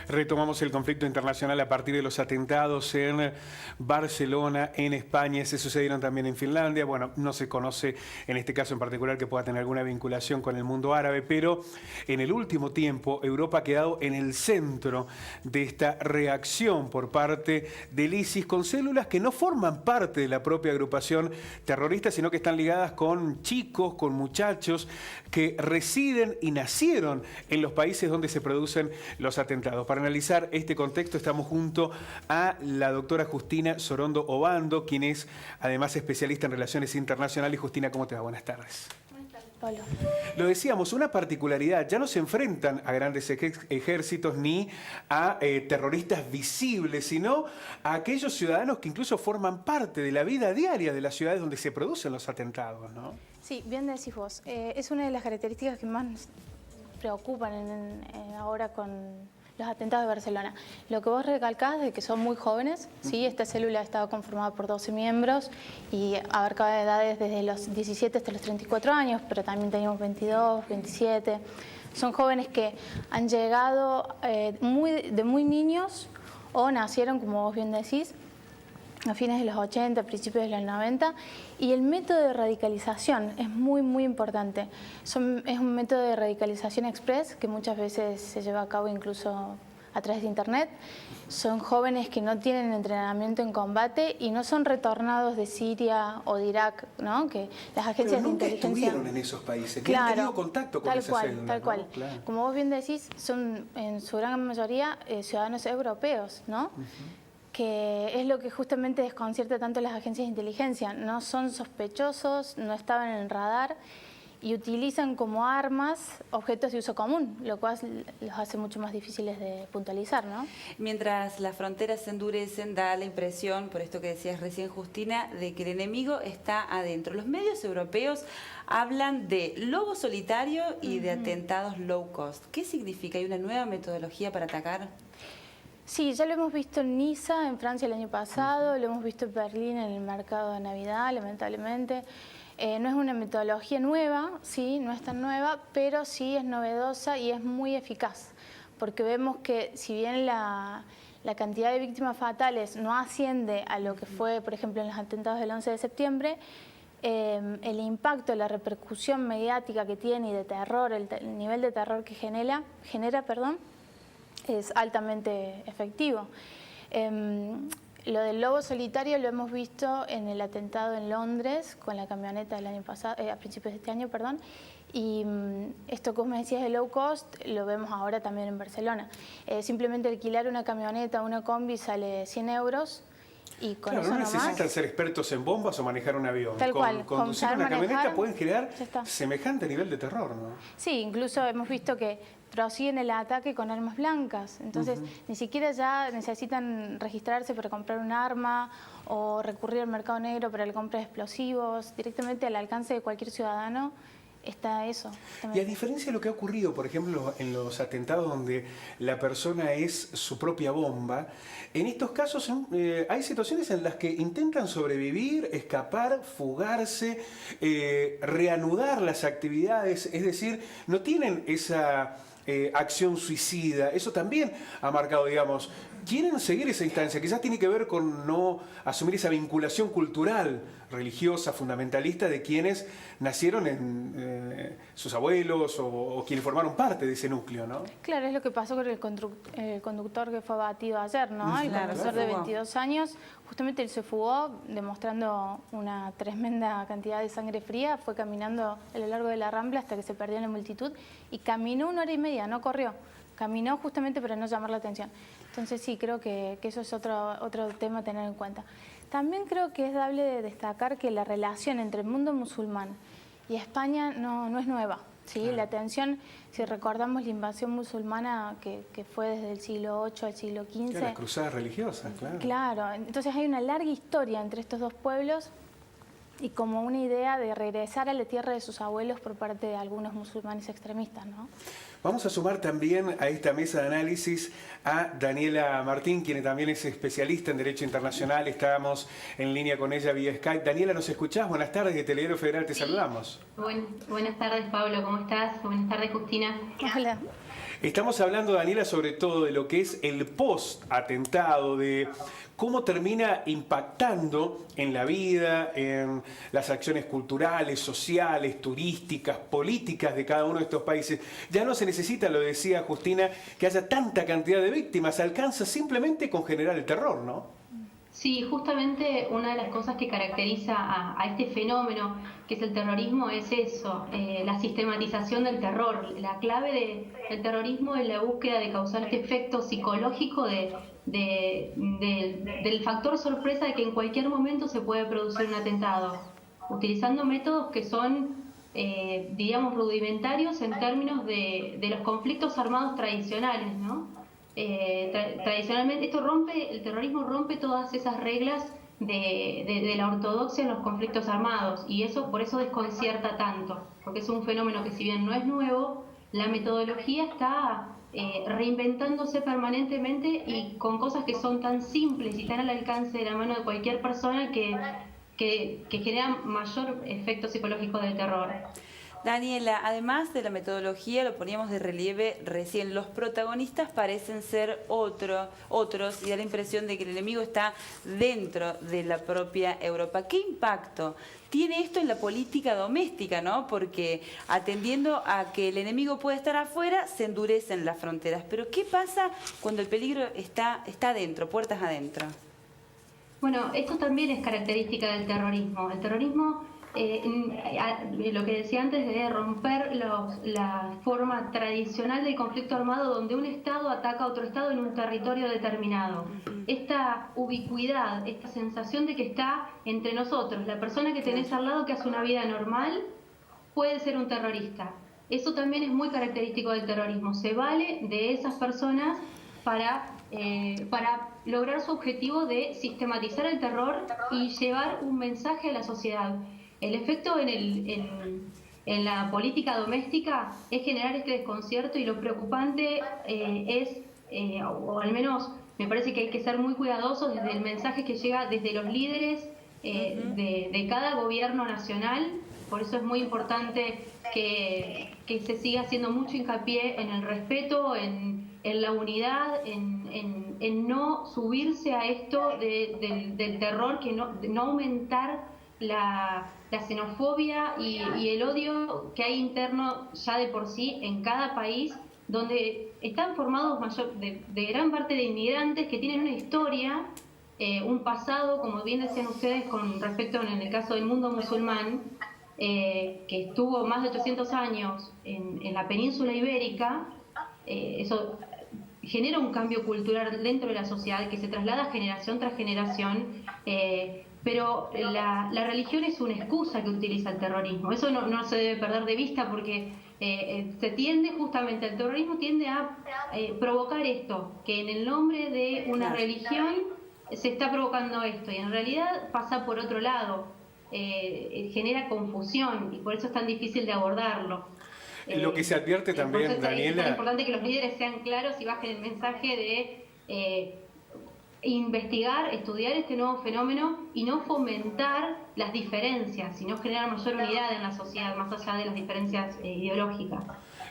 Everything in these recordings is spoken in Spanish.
Retomamos el conflicto internacional a partir de los atentados en Barcelona, en España. Se sucedieron también en Finlandia. Bueno, no se conoce en este caso en particular que pueda tener alguna vinculación con el mundo árabe, pero en el último tiempo Europa ha quedado en el centro de esta reacción por parte del ISIS con células que no forman parte de la propia agrupación terrorista, sino que están ligadas con chicos, con muchachos que residen y nacieron en los países donde se producen los atentados. Para analizar este contexto estamos junto a la doctora Justina Sorondo Obando, quien es además especialista en relaciones internacionales. Justina, ¿cómo te va? Buenas tardes. Buenas tardes, Pablo. Lo decíamos, una particularidad, ya no se enfrentan a grandes ejércitos ni a terroristas visibles, sino a aquellos ciudadanos que incluso forman parte de la vida diaria de las ciudades donde se producen los atentados, ¿no? Sí, bien decís vos. Es una de las características que más nos preocupan ahora con los atentados de Barcelona. Lo que vos recalcás de que son muy jóvenes, ¿sí? Esta célula estaba conformada por 12 miembros y abarcaba edades desde los 17 hasta los 34 años, pero también teníamos 22, 27. Son jóvenes que han llegado de muy niños o nacieron, como vos bien decís, a fines de los 80, principios de los 90, y el método de radicalización es muy importante. Es un método de radicalización express que muchas veces se lleva a cabo incluso a través de internet. Son jóvenes que no tienen entrenamiento en combate y no son retornados de Siria o de Irak, ¿no? Que las agencias de inteligencia estuvieron en esos países, que claro, han tenido contacto con esas células, tal cual. ¿no? Claro. Como vos bien decís, son en su gran mayoría ciudadanos europeos, ¿no? Que es lo que justamente desconcierta tanto a las agencias de inteligencia. No son sospechosos, no estaban en el radar y utilizan como armas objetos de uso común, lo cual los hace mucho más difíciles de puntualizar, ¿no? Mientras las fronteras se endurecen, da la impresión, por esto que decías recién, Justina, de que el enemigo está adentro. Los medios europeos hablan de lobo solitario y de atentados low cost. ¿Qué significa? ¿Hay una nueva metodología para atacar? Sí, ya lo hemos visto en Niza, en Francia el año pasado, lo hemos visto en Berlín en el mercado de Navidad, lamentablemente. No es una metodología nueva, sí, no es tan nueva, pero sí es novedosa y es muy eficaz, porque vemos que si bien la cantidad de víctimas fatales no asciende a lo que fue, por ejemplo, en los atentados del 11 de septiembre, el impacto, la repercusión mediática que tiene y de terror, el nivel de terror que genera, es altamente efectivo. Lo del lobo solitario lo hemos visto en el atentado en Londres con la camioneta del año pasado, a principios de este año, perdón, y esto que vos me decías de low cost lo vemos ahora también en Barcelona. Simplemente alquilar una camioneta, una combi sale 100 euros. Y con claro, eso no nomás, necesitan ser expertos en bombas o manejar un avión. Tal cual, Conducir una camioneta pueden generar ya semejante nivel de terror, ¿no? Sí, incluso hemos visto que prosiguen el ataque con armas blancas. Entonces, ni siquiera ya necesitan registrarse para comprar un arma o recurrir al mercado negro para la compra de explosivos. Directamente al alcance de cualquier ciudadano está eso. Y a diferencia de lo que ha ocurrido, por ejemplo, en los atentados donde la persona es su propia bomba, en estos casos hay situaciones en las que intentan sobrevivir, escapar, fugarse, reanudar las actividades, es decir, no tienen esa acción suicida. Eso también ha marcado, digamos, quieren seguir esa instancia, quizás tiene que ver con no asumir esa vinculación cultural, religiosa, fundamentalista de quienes nacieron en sus abuelos o quienes formaron parte de ese núcleo, ¿no? Claro, es lo que pasó con el conductor que fue abatido ayer, ¿no? El conductor de 22 años, justamente él se fugó demostrando una tremenda cantidad de sangre fría, fue caminando a lo largo de la Rambla hasta que se perdió en la multitud y caminó 1 hora y media, no corrió. Caminó justamente para no llamar la atención. Entonces sí, creo que eso es otro tema a tener en cuenta. También creo que es dable de destacar que la relación entre el mundo musulmán y España no es nueva. ¿Sí? Claro. La tensión, si recordamos la invasión musulmana que fue desde el siglo VIII al siglo XV. Claro, las cruzadas religiosas, claro. Claro, entonces hay una larga historia entre estos dos pueblos y como una idea de regresar a la tierra de sus abuelos por parte de algunos musulmanes extremistas, ¿no? Vamos a sumar también a esta mesa de análisis a Daniela Martín, quien también es especialista en Derecho Internacional. Estamos en línea con ella vía Skype. Daniela, ¿nos escuchás? Buenas tardes, de Televideo Federal te saludamos. Buenas tardes, Pablo, ¿cómo estás? Buenas tardes, Justina. Hola. Estamos hablando, Daniela, sobre todo de lo que es el post-atentado, de cómo termina impactando en la vida, en las acciones culturales, sociales, turísticas, políticas de cada uno de estos países. Ya no se necesita, lo decía Justina, que haya tanta cantidad de víctimas, alcanza simplemente con generar el terror, ¿no? Sí, justamente una de las cosas que caracteriza a este fenómeno, que es el terrorismo, es eso, la sistematización del terror. La clave del terrorismo es la búsqueda de causar este efecto psicológico del factor sorpresa de que en cualquier momento se puede producir un atentado, utilizando métodos que son, diríamos, rudimentarios en términos de los conflictos armados tradicionales, ¿no? Tradicionalmente el terrorismo rompe todas esas reglas de la ortodoxia en los conflictos armados, y por eso desconcierta tanto, porque es un fenómeno que, si bien no es nuevo, la metodología está reinventándose permanentemente, y con cosas que son tan simples y tan al alcance de la mano de cualquier persona que generan mayor efecto psicológico del terror. Daniela, además de la metodología, lo poníamos de relieve recién, los protagonistas parecen ser otros, y da la impresión de que el enemigo está dentro de la propia Europa. ¿Qué impacto tiene esto en la política doméstica, ¿no? Porque atendiendo a que el enemigo puede estar afuera, se endurecen las fronteras. Pero ¿qué pasa cuando el peligro está adentro, puertas adentro? Bueno, esto también es característica del terrorismo. El terrorismo, lo que decía antes, de romper la forma tradicional del conflicto armado, donde un Estado ataca a otro Estado en un territorio determinado. Esta ubicuidad, esta sensación de que está entre nosotros, la persona que tenés al lado que hace una vida normal, puede ser un terrorista. Eso también es muy característico del terrorismo. Se vale de esas personas para lograr su objetivo de sistematizar el terror y llevar un mensaje a la sociedad. El efecto en la política doméstica es generar este desconcierto, y lo preocupante o al menos me parece que hay que ser muy cuidadosos desde el mensaje que llega desde los líderes de cada gobierno nacional. Por eso es muy importante que se siga haciendo mucho hincapié en el respeto, en la unidad, en no subirse a esto del terror, que no aumentar la xenofobia y el odio que hay interno ya de por sí en cada país, donde están formados de gran parte de inmigrantes que tienen una historia, un pasado, como bien decían ustedes, con respecto en el caso del mundo musulmán, que estuvo más de 800 años en la península ibérica. Eso genera un cambio cultural dentro de la sociedad que se traslada generación tras generación, pero la religión es una excusa que utiliza el terrorismo. Eso no se debe perder de vista, porque el terrorismo tiende a provocar esto, que en el nombre de una religión se está provocando esto, y en realidad pasa por otro lado, genera confusión, y por eso es tan difícil de abordarlo. Lo que se advierte también, Daniela... Es importante que los líderes sean claros y bajen el mensaje de investigar, estudiar este nuevo fenómeno y no fomentar las diferencias, sino generar mayor unidad en la sociedad, más allá de las diferencias ideológicas.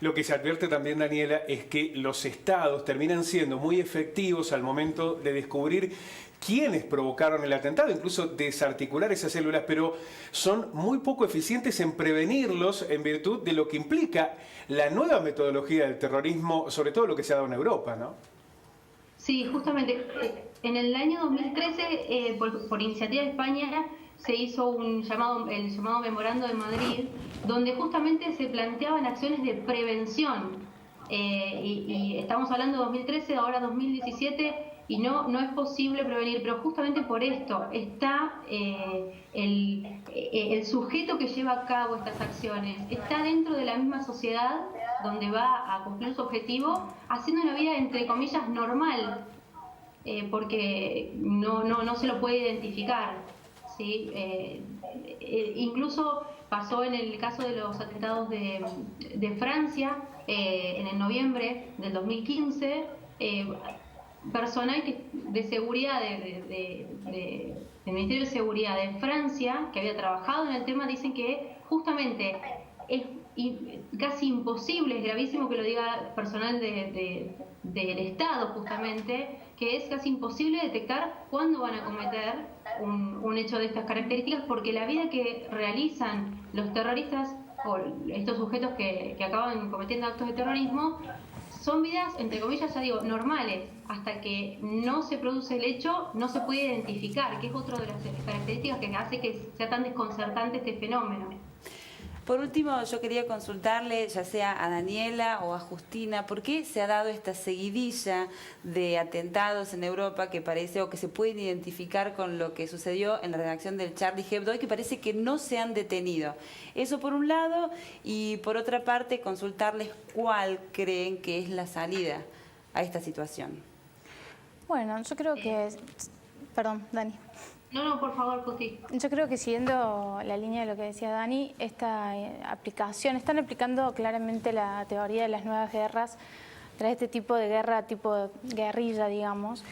Lo que se advierte también, Daniela, es que los estados terminan siendo muy efectivos al momento de descubrir quiénes provocaron el atentado, incluso desarticular esas células, pero son muy poco eficientes en prevenirlos, en virtud de lo que implica la nueva metodología del terrorismo, sobre todo lo que se ha dado en Europa, ¿no? Sí, justamente. En el año 2013, por iniciativa de España, se hizo el llamado Memorando de Madrid, donde justamente se planteaban acciones de prevención. Y estamos hablando de 2013, ahora 2017, y no es posible prevenir, pero justamente por esto está el sujeto que lleva a cabo estas acciones, está dentro de la misma sociedad donde va a cumplir su objetivo, haciendo una vida entre comillas normal, porque no se lo puede identificar, ¿sí? Incluso pasó en el caso de los atentados de Francia, en el noviembre del 2015, personal de seguridad del Ministerio de Seguridad de Francia, que había trabajado en el tema, dicen que justamente es casi imposible, es gravísimo que lo diga personal del Estado justamente, que es casi imposible detectar cuándo van a cometer un hecho de estas características, porque la vida que realizan los terroristas o estos sujetos que acaban cometiendo actos de terrorismo son vidas, entre comillas, ya digo, normales. Hasta que no se produce el hecho, no se puede identificar, que es otra de las características que hace que sea tan desconcertante este fenómeno. Por último, yo quería consultarle, ya sea a Daniela o a Justina, ¿por qué se ha dado esta seguidilla de atentados en Europa que parece, o que se pueden identificar con lo que sucedió en la redacción del Charlie Hebdo y que parece que no se han detenido? Eso por un lado, y por otra parte, consultarles cuál creen que es la salida a esta situación. Bueno, yo creo que... Perdón, Dani. No, por favor, Justi. Yo creo que siguiendo la línea de lo que decía Dani, esta aplicación, están aplicando claramente la teoría de las nuevas guerras, tras este tipo de guerra, tipo guerrilla, digamos,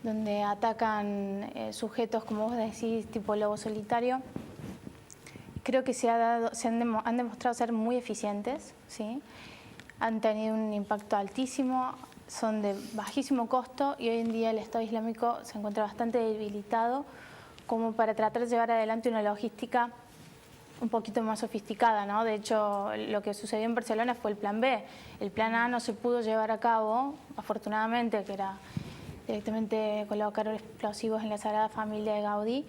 donde atacan sujetos, como vos decís, tipo lobo solitario. Creo que han demostrado ser muy eficientes, ¿sí? Han tenido un impacto altísimo, son de bajísimo costo y hoy en día el Estado Islámico se encuentra bastante debilitado como para tratar de llevar adelante una logística un poquito más sofisticada, ¿no? De hecho, lo que sucedió en Barcelona fue el plan B. El plan A no se pudo llevar a cabo, afortunadamente, que era directamente colocar explosivos en la Sagrada Familia de Gaudí,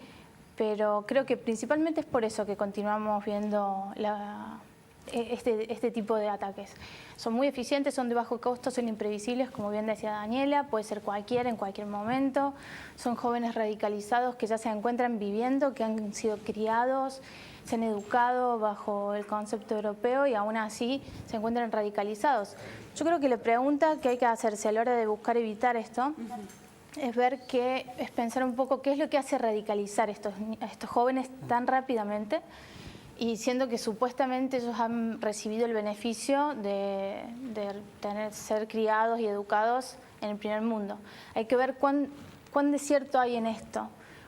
pero creo que principalmente es por eso que continuamos viendo este tipo de ataques. Son muy eficientes, son de bajo costo, son imprevisibles, como bien decía Daniela, puede ser cualquiera en cualquier momento. Son jóvenes radicalizados que ya se encuentran viviendo, que han sido criados, se han educado bajo el concepto europeo y aún así se encuentran radicalizados. Yo creo que la pregunta que hay que hacerse a la hora de buscar evitar esto es pensar un poco qué es lo que hace radicalizar a estos jóvenes tan rápidamente, y siendo que supuestamente ellos han recibido el beneficio de ser criados y educados en el primer mundo. Hay que ver cuán de cierto hay en esto,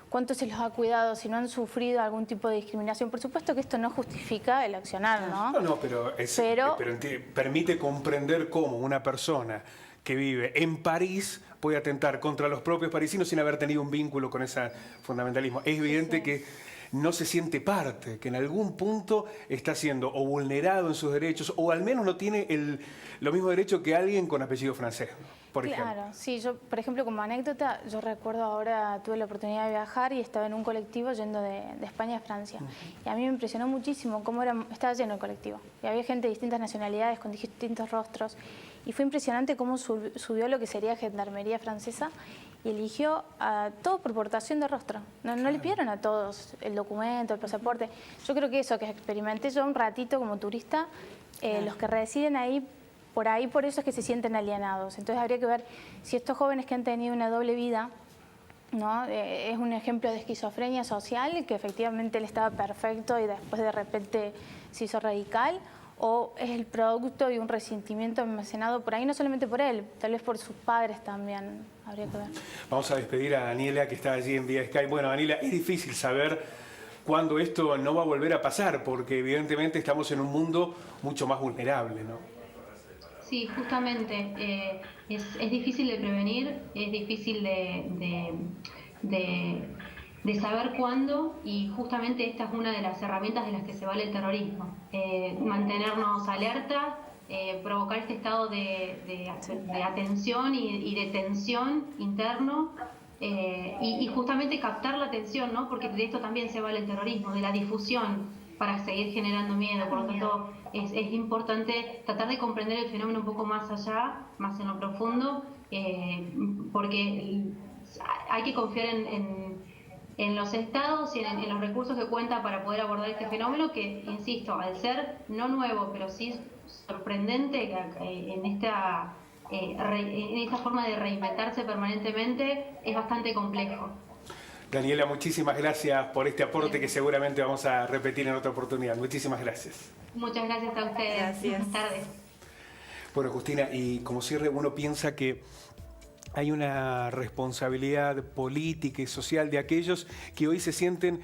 cuánto se los ha cuidado, si no han sufrido algún tipo de discriminación. Por supuesto que esto no justifica el accionar, ¿no? No, pero permite comprender cómo una persona que vive en París puede atentar contra los propios parisinos sin haber tenido un vínculo con ese fundamentalismo. Es evidente que no se siente parte, que en algún punto está siendo o vulnerado en sus derechos o al menos no tiene lo mismo derecho que alguien con apellido francés, por ejemplo. Claro, sí, yo, por ejemplo, como anécdota, yo recuerdo ahora, tuve la oportunidad de viajar y estaba en un colectivo yendo de España a Francia. Y a mí me impresionó muchísimo cómo estaba lleno el colectivo. Y había gente de distintas nacionalidades, con distintos rostros. Y fue impresionante cómo subió lo que sería Gendarmería francesa y eligió a todos por portación de rostro. No le pidieron a todos el documento, el pasaporte. Yo creo que eso, que experimenté yo un ratito como turista, los que residen ahí, por eso es que se sienten alienados. Entonces habría que ver si estos jóvenes que han tenido una doble vida, ¿no? Es un ejemplo de esquizofrenia social, que efectivamente él estaba perfecto y después de repente se hizo radical, o es el producto de un resentimiento almacenado por ahí, no solamente por él, tal vez por sus padres también, habría que ver. Vamos a despedir a Daniela, que está allí en vía Skype. Bueno, Daniela, es difícil saber cuándo esto no va a volver a pasar, porque evidentemente estamos en un mundo mucho más vulnerable, ¿no? Sí, justamente, es difícil de prevenir, es difícil de saber cuándo, y justamente esta es una de las herramientas de las que se vale el terrorismo. Mantenernos alerta, provocar este estado de atención y de tensión interno, y justamente captar la atención, ¿no? Porque de esto también se vale el terrorismo, de la difusión para seguir generando miedo. Por lo tanto, es importante tratar de comprender el fenómeno un poco más allá, más en lo profundo, porque hay que confiar en los estados y en los recursos que cuenta para poder abordar este fenómeno que, insisto, al ser no nuevo, pero sí sorprendente en esta forma de reinventarse permanentemente, es bastante complejo. Daniela, muchísimas gracias por este aporte que seguramente vamos a repetir en otra oportunidad. Muchísimas gracias. Muchas gracias a ustedes. Gracias. Buenas tardes. Bueno, Justina, y como cierre, uno piensa que hay una responsabilidad política y social de aquellos que hoy se sienten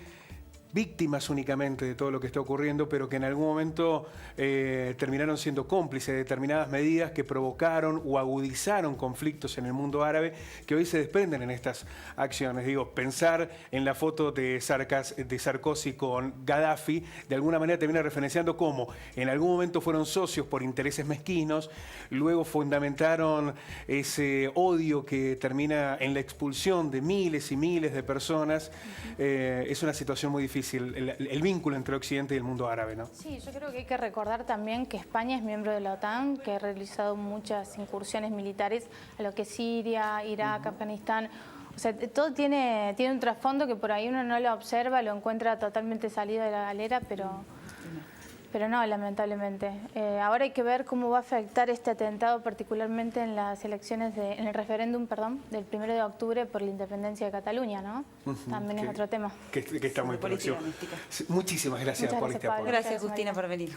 víctimas únicamente de todo lo que está ocurriendo, pero que en algún momento terminaron siendo cómplices de determinadas medidas que provocaron o agudizaron conflictos en el mundo árabe que hoy se desprenden en estas acciones. Digo, pensar en la foto de Sarkozy con Gaddafi, de alguna manera termina referenciando cómo en algún momento fueron socios por intereses mezquinos, luego fundamentaron ese odio que termina en la expulsión de miles y miles de personas. Es una situación muy difícil, el vínculo entre Occidente y el mundo árabe, ¿no? Sí, yo creo que hay que recordar también que España es miembro de la OTAN, que ha realizado muchas incursiones militares a lo que es Siria, Irak, Afganistán. O sea, todo tiene un trasfondo que por ahí uno no lo observa, lo encuentra totalmente salido de la galera, pero no, lamentablemente. Ahora hay que ver cómo va a afectar este atentado, particularmente en las elecciones, en el referéndum, perdón, del 1 de octubre por la independencia de Cataluña, ¿no? También es otro tema. Que está muy próximo. Política mística. Muchísimas gracias por este aporte. Gracias, Justina, por venir.